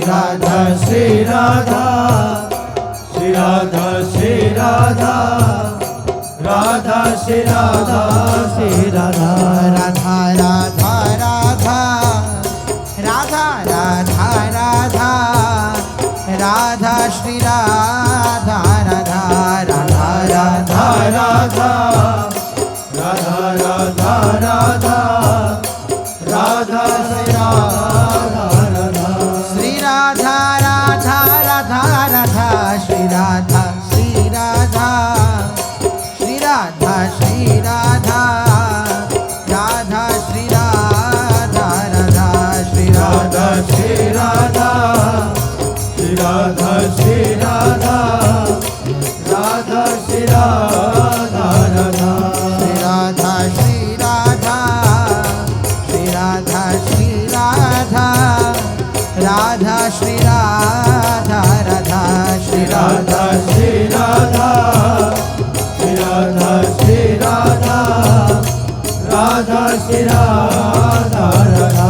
Radha Shri Radha Shri Radha Shri Radha Radha Shri Radha Shri Radha Radha Radha Radha Radha Radha Radha Radha Shri Radha Radha Radha Radha Radha Radha Radha Radha Radha Shri Radha Radha Shri Radha Radha Radha Radha Shri Radha Shri Radha Shri Radha Shri Radha Radha Shri Radha Radha Shri Radha Shri Radha Shri Radha Shri Radha Radha Shri Radha Radha Shri Radha Shri Radha Shri Radha Shri Radha Radha Shri Radha Radha Shri Radha Shri Radha Shri Radha Shri Radha Radha Shri Radha Radha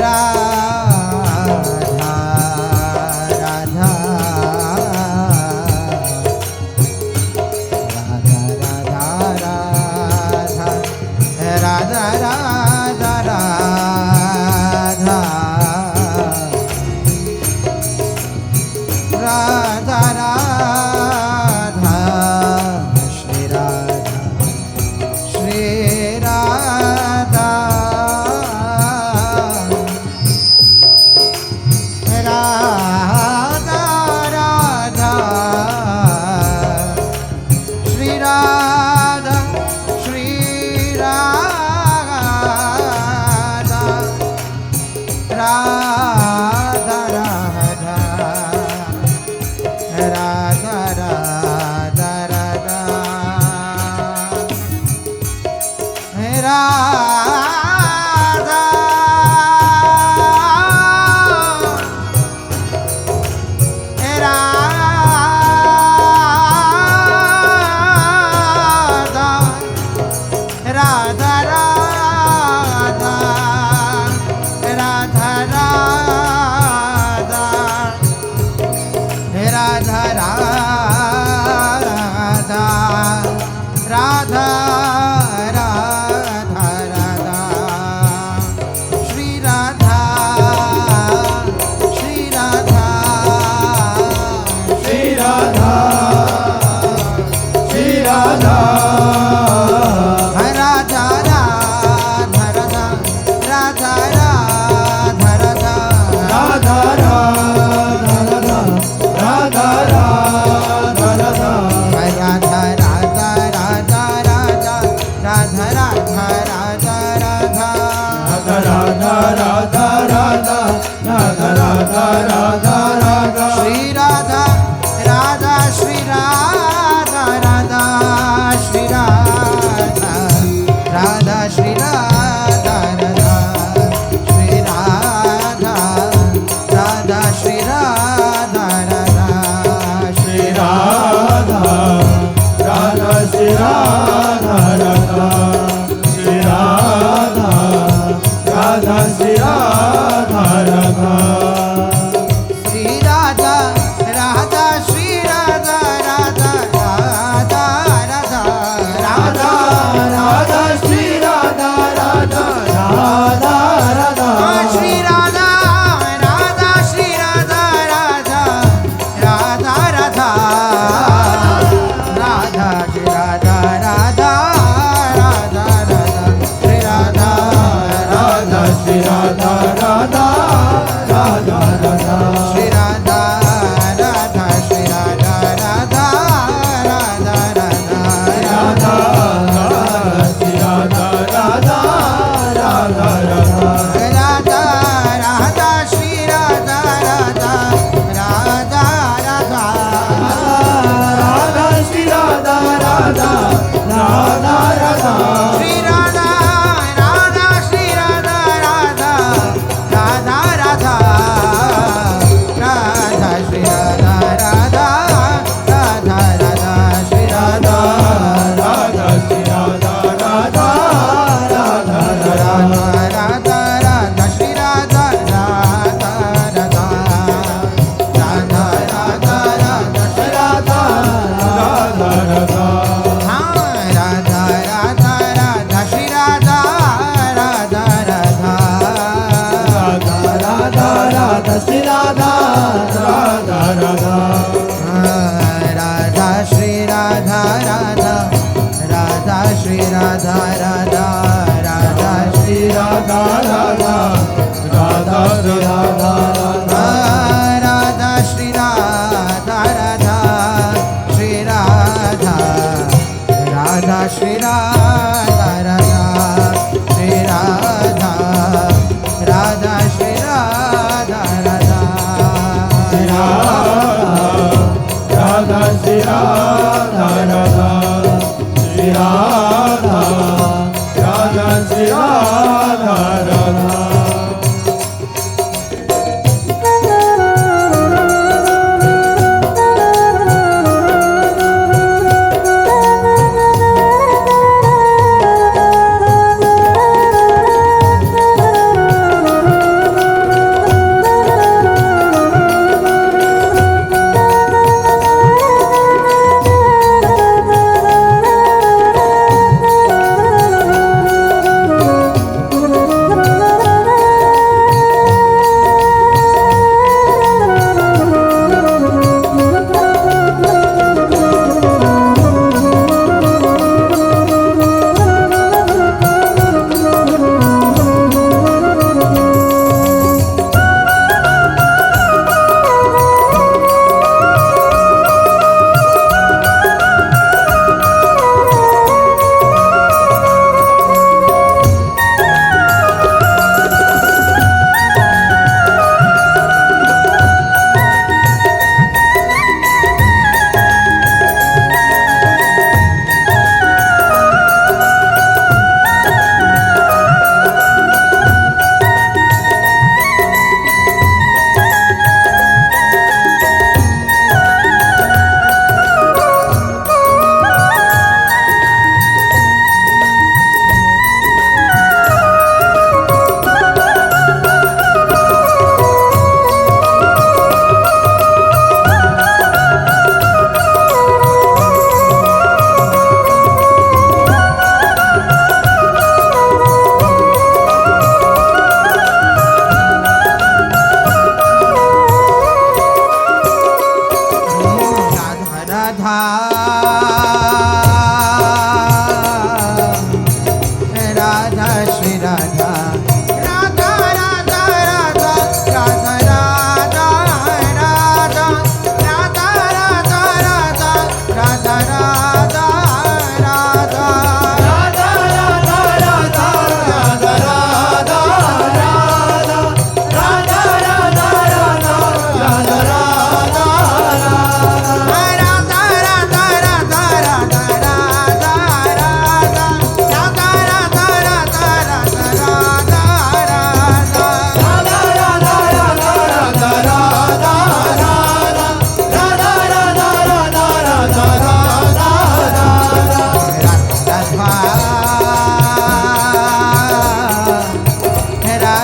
Radha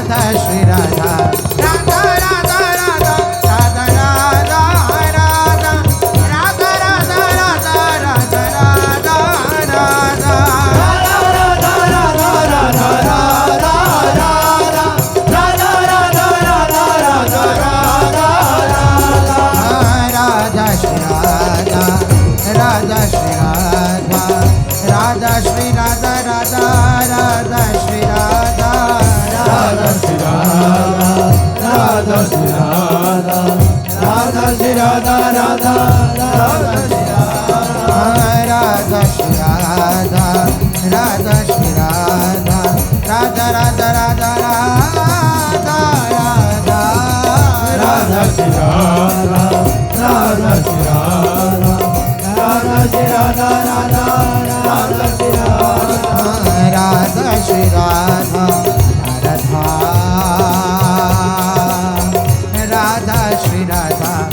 Radha Shri Radha Radha Radha Radha Radha Radha Radha Radha Radha Radha Radha Radha Radha Shri Radha Radha Shri Radha Radha Radha Shri Radha Radha Shri Radha Radha Shri Radha Radha Shri Radha Radha Radha Shri Radha Shri Radha Radha Shri Radha Radha Radha Radha Radha Radha Radha Shri Radha Radha Shri Radha Radha Shri Radha Radha Radha Shri Radha Radha Shri Radha Radha Radha Shri Radha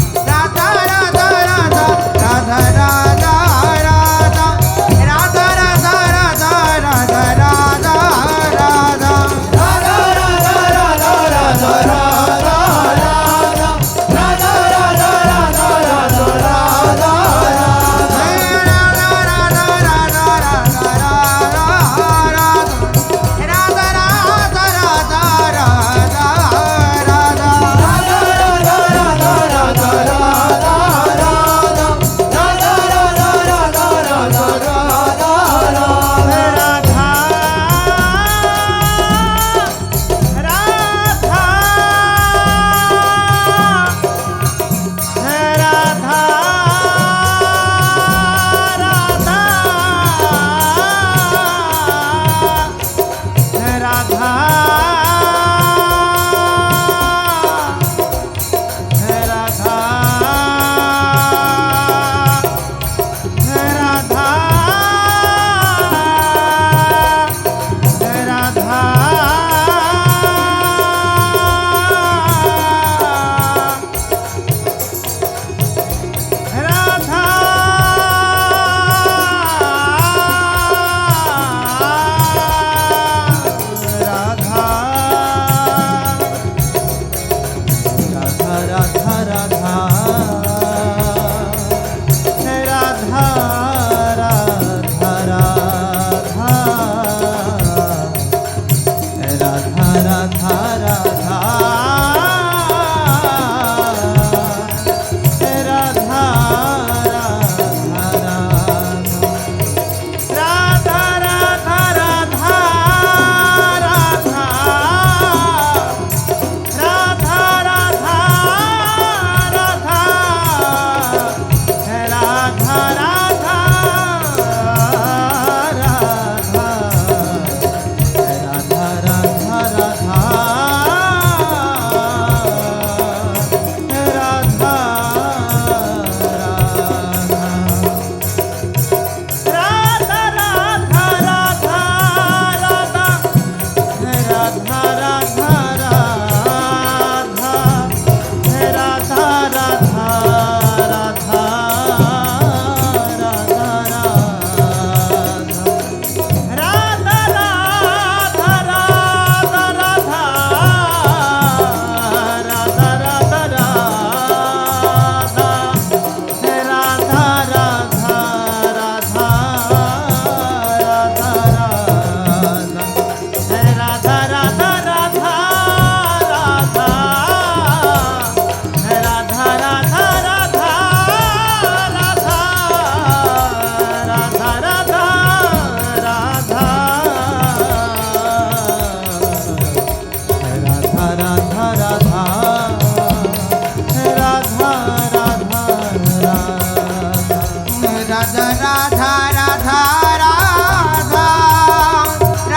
Radha Radha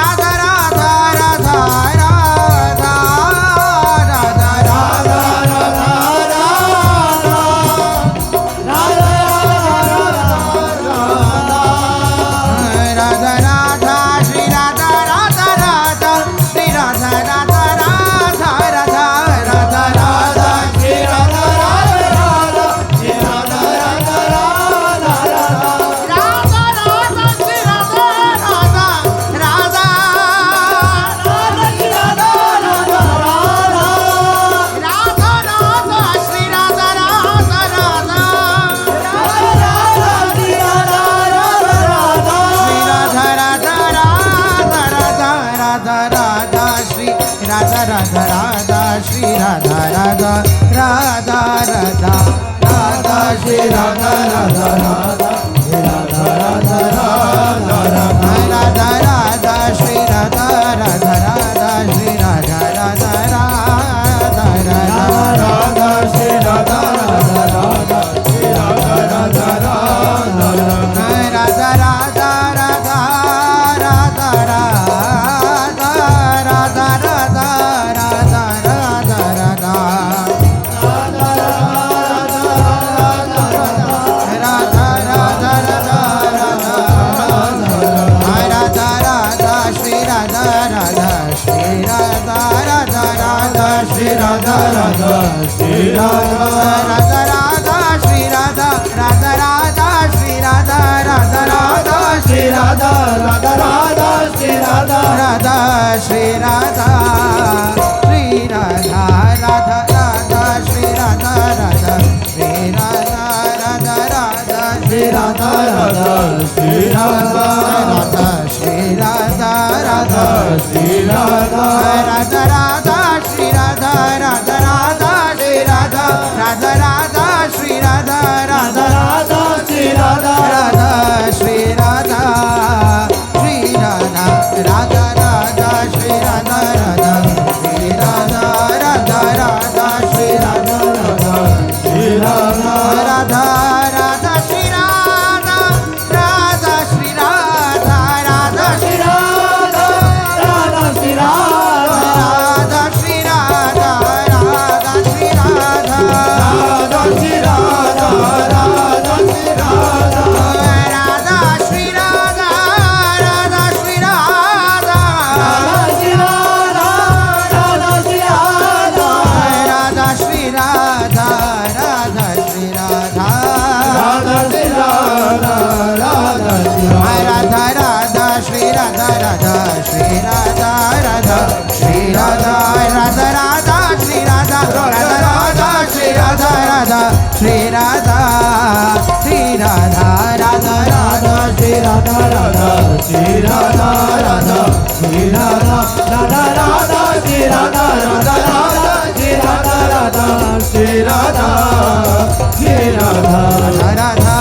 Radha Radha Radha Radha Radha Radha Radha Radha Radha Radha Shri Radha Radha Radha Radha Radha Shri Radha Radha Radha Radha Radha Radha Radha Radha Shri Radha Radha Radha Shri Radha Radha Radha Radha Shri Radha Radha Radha Shri Radha Radha Radha Radha Radha Radha Radha Radha Radha Radha Radha Radha Radha Shri Radha Radha Shri Radha Radha Radha Shri Radha Radha Radha Shri Radha Radha Radha Shri Radha Radha Radha Shri Radha Radha Shri Radha Shri Radha Radha Radha Shri Radha Radha Shri Radha Radha Radha Shri Radha Radha Shri Radha Radha Shri Radha Radha Shri Radha Radha Radha Shri Radha Radha Radha Shri Radha Radha Radha Shri Radha Radha Radha Shri Radha Radha Shri Radha Shri Radha Radha Radha Shri Radha Radha Shri Radha Radha Radha Shri Radha Radha Shri Radha Radha Radha Shri Radha Radha Shri Radha Radha Shri Radha Radha Shri Radha Radha Shri Radha Radha Shri Radha Radha Shri Radha Radha Shri Radha Radha Shri Radha Radha Shri Radha Radha Shri Radha Radha Shri Radha Radha Shri Radha Radha Shri Radha Radha Shri Radha Radha Shri Radha Radha Shri Radha Radha Shri Radha Radha Shri Radha Radha Radha Shri Radha Radha Radha Shri Radha Radha Shri Radha Shri Radha Radha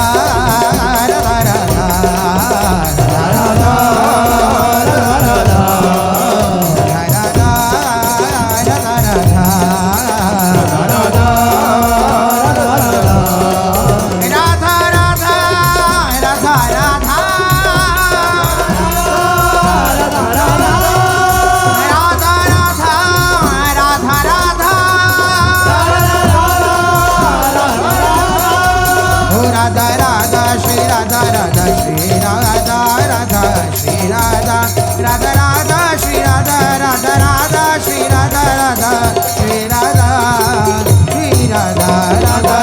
Radha Shri Radha Radha Shri Radha Radha Shri Radha Radha Radha Shri Radha Radha Radha Shri Radha Radha Shri Radha Shri Radha Radha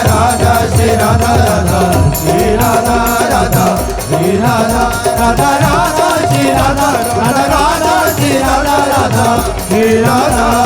Radha Radha Radha Shri Radha Radha Radha Shri Radha Radha Shri Radha